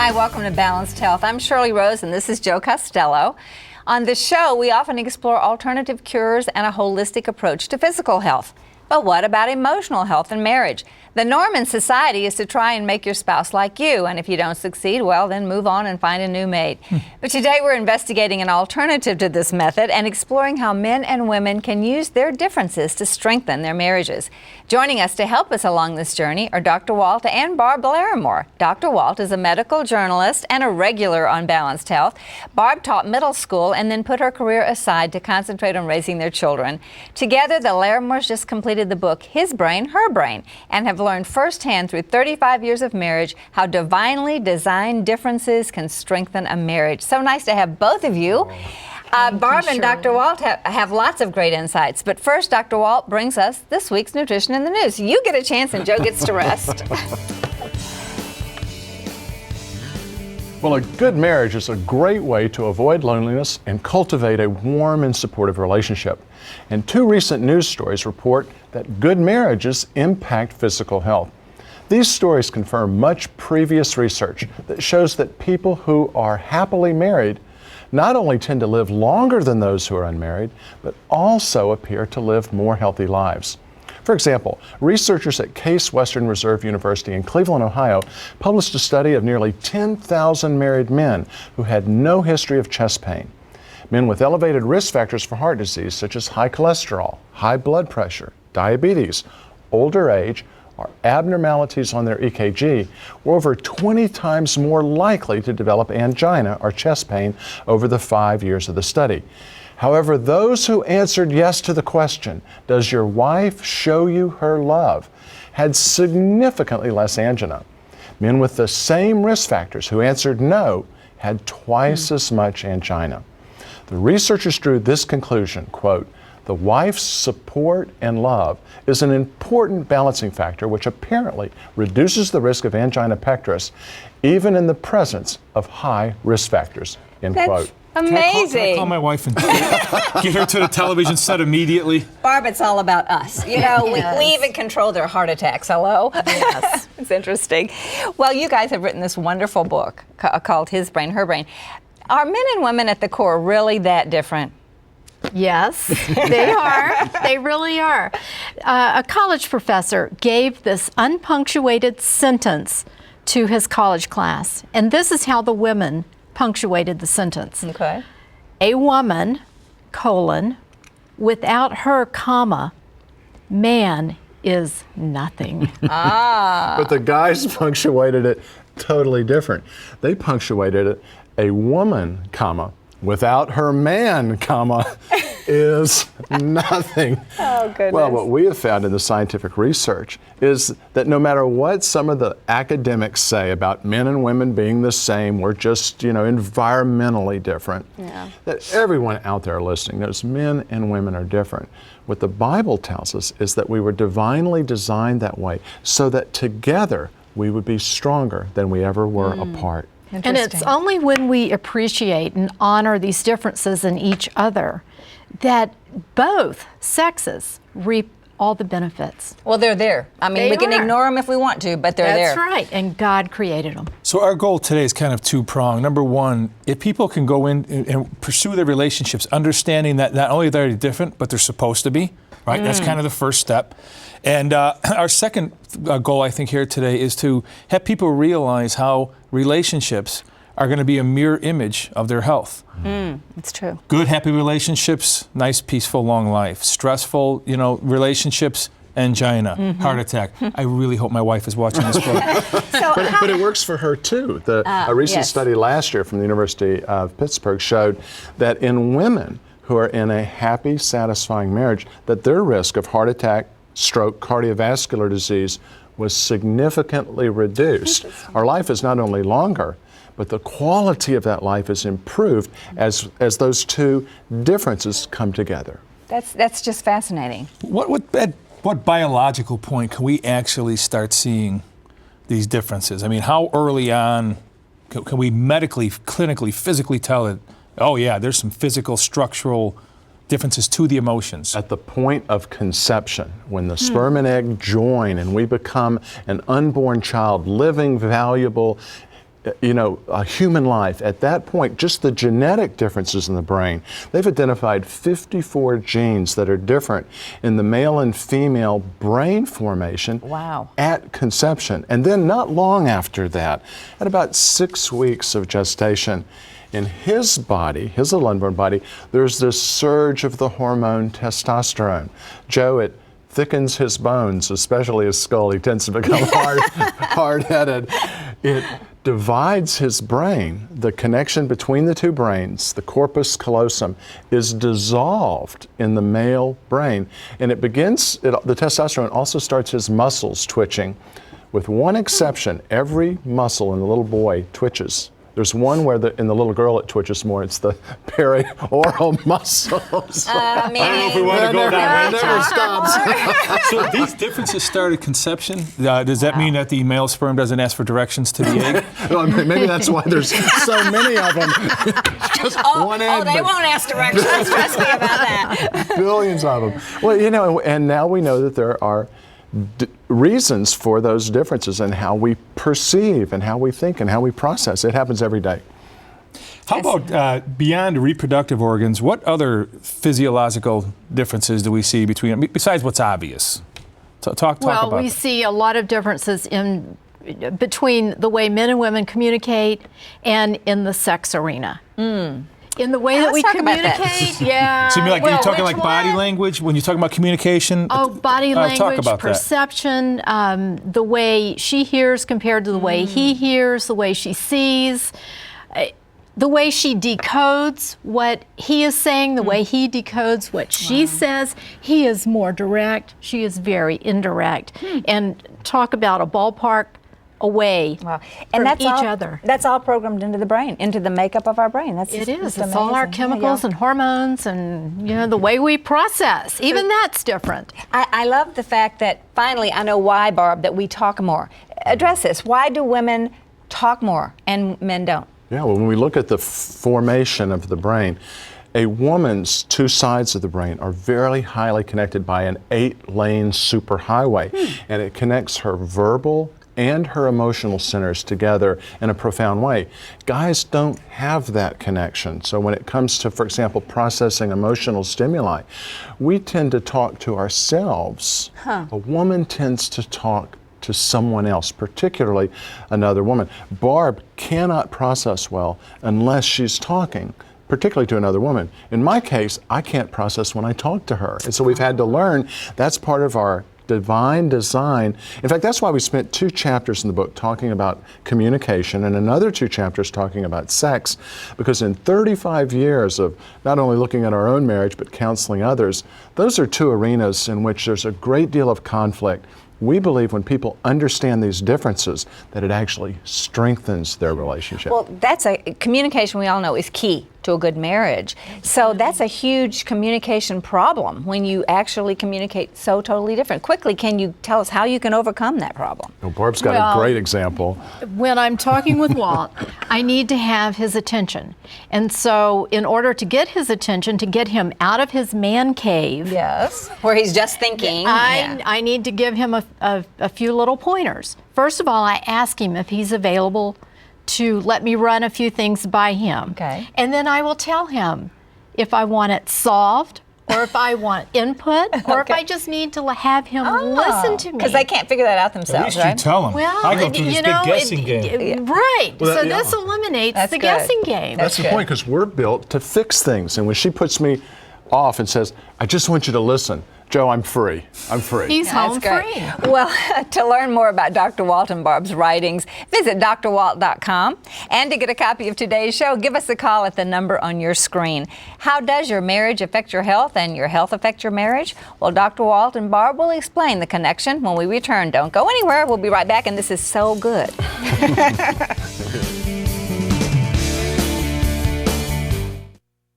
Hi, welcome to Balanced Health. I'm Shirley Rose, and this is Joe Costello. On this show, we often explore alternative cures and a holistic approach to physical health. But what about emotional health and marriage? The norm in society is to try and make your spouse like you, and if you don't succeed, well, then move on and find a new mate. But today we're investigating an alternative to this method and exploring how men and women can use their differences to strengthen their marriages. Joining us to help us along this journey are Dr. Walt and Barb Larimore. Dr. Walt is a medical journalist and a regular on Balanced Health. Barb taught middle school and then put her career aside to concentrate on raising their children. Together, the Larimores just completed the book His Brain, Her Brain, and have learned firsthand through 35 years of marriage how divinely designed differences can strengthen a marriage. So nice to have both of you. Barb and Dr. Walt have lots of great insights. But first, Dr. Walt brings us this week's Nutrition in the News. You get a chance and Joe gets to rest. Well, a good marriage is a great way to avoid loneliness and cultivate a warm and supportive relationship. And two recent news stories report that good marriages impact physical health. These stories confirm much previous research that shows that people who are happily married not only tend to live longer than those who are unmarried, but also appear to live more healthy lives. For example, researchers at Case Western Reserve University in Cleveland, Ohio, published a study of nearly 10,000 married men who had no history of chest pain. Men with elevated risk factors for heart disease, such as high cholesterol, high blood pressure, diabetes, older age, or abnormalities on their EKG, were over 20 times more likely to develop angina or chest pain over the 5 years of the study. However, those who answered yes to the question, "Does your wife show you her love?" had significantly less angina. Men with the same risk factors who answered no had twice as much angina. The researchers drew this conclusion, quote, "The wife's support and love is an important balancing factor which apparently reduces the risk of angina pectoris even in the presence of high risk factors," end quote. Amazing. Can I call my wife and get her to the television set immediately? Barb, it's all about us. You know, we even control their heart attacks. Hello? Yes. It's interesting. Well, you guys have written this wonderful book called His Brain, Her Brain. Are men and women at the core really that different? Yes, they are. They really are. A college professor gave this unpunctuated sentence to his college class, and this is how the women punctuated the sentence. Okay. A woman, colon, without her, comma, man is nothing. But the guys punctuated it totally different. They punctuated it, a woman, comma, without her man, comma, is nothing. Oh, goodness. Well, what we have found in the scientific research is that no matter what some of the academics say about men and women being the same, we're just, environmentally different, that everyone out there listening knows men and women are different. What the Bible tells us is that we were divinely designed that way so that together we would be stronger than we ever were apart. And it's only when we appreciate and honor these differences in each other that both sexes reap all the benefits. Well, they're there. I mean, we can ignore them if we want to, but they're there. That's right, and God created them. So our goal today is kind of two-pronged. Number one, if people can go in and pursue their relationships, understanding that not only they're different, but they're supposed to be, right? That's kind of the first step. And our second goal, I think, here today is to have people realize how relationships are going to be a mirror image of their health. It's true. Good, happy relationships, nice, peaceful, long life. Stressful, relationships, angina, heart attack. I really hope my wife is watching this program. But it works for her too. A recent study last year from the University of Pittsburgh showed that in women who are in a happy, satisfying marriage, that their risk of heart attack, stroke, cardiovascular disease was significantly reduced. Our life is not only longer, but the quality of that life is improved as those two differences come together. That's just fascinating. At what biological point can we actually start seeing these differences? I mean, how early on can we medically, clinically, physically tell it, oh yeah, there's some physical, structural differences to the emotions? At the point of conception, when the sperm and egg join and we become an unborn child, living, valuable, human life. At that point, just the genetic differences in the brain, they've identified 54 genes that are different in the male and female brain formation at conception. And then not long after that, at about 6 weeks of gestation, in his body, his little unborn body, there's this surge of the hormone testosterone. Joe, it thickens his bones, especially his skull. He tends to become hard-headed. It divides his brain. The connection between the two brains, the corpus callosum, is dissolved in the male brain. And it begins, the testosterone also starts his muscles twitching. With one exception, every muscle in the little boy twitches. There's one where in the little girl it twitches more. It's the perioral muscles. I don't know if we want to go down that. It never stops. So these differences start at conception. Does that mean that the male sperm doesn't ask for directions to the egg? Well, maybe that's why there's so many of them. Just one egg. Oh, they won't ask directions. Trust me about that. Billions of them. Well, and now we know that there are reasons for those differences in how we perceive and how we think and how we process. It happens every day. How about beyond reproductive organs, what other physiological differences do we see besides what's obvious? Talk about we that. see a lot of differences between the way men and women communicate and in the sex arena. In the way that we communicate, So you mean you're talking like body language when you're talking about communication? Oh, body language, talk about perception, the way she hears compared to the way he hears, the way she sees, the way she decodes what he is saying, the way he decodes what she says. He is more direct. She is very indirect. And talk about a ballpark away from each other. That's all programmed into the brain, into the makeup of our brain. It is. It's all our chemicals and hormones and the way we process. Even that's different. I love the fact that finally I know why, Barb, that we talk more. Address this. Why do women talk more and men don't? Yeah, well, when we look at the formation of the brain, a woman's two sides of the brain are very highly connected by an 8-lane superhighway, and it connects her verbal and her emotional centers together in a profound way. Guys don't have that connection. So when it comes to, for example, processing emotional stimuli, we tend to talk to ourselves. A woman tends to talk to someone else, particularly another woman. Barb cannot process well unless she's talking, particularly to another woman. In my case, I can't process when I talk to her. And so we've had to learn that's part of our divine design. In fact, that's why we spent 2 chapters in the book talking about communication and another 2 chapters talking about sex, because in 35 years of not only looking at our own marriage but counseling others, those are 2 arenas in which there's a great deal of conflict. We believe when people understand these differences that it actually strengthens their relationship. Well, communication, we all know, is key to a good marriage. So that's a huge communication problem when you actually communicate so totally different. Quickly, can you tell us how you can overcome that problem? Well, Barb's got a great example. When I'm talking with Walt, I need to have his attention. And so in order to get his attention, to get him out of his man cave, yes, where he's just thinking, I need to give him a few little pointers. First of all, I ask him if he's available to let me run a few things by him. Okay. And then I will tell him if I want it solved, or if I want input, or if I just need to have him listen to me. Because they can't figure that out themselves, At least you tell them. Well, I go through this big guessing game. Right. Well, so this eliminates the guessing game. That's the point, because we're built to fix things. And when she puts me off and says, I just want you to listen, Joe, I'm free. I'm free. He's home free. Well, to learn more about Dr. Walt and Barb's writings, visit drwalt.com. And to get a copy of today's show, give us a call at the number on your screen. How does your marriage affect your health and your health affect your marriage? Well, Dr. Walt and Barb will explain the connection when we return. Don't go anywhere. We'll be right back, and this is so good.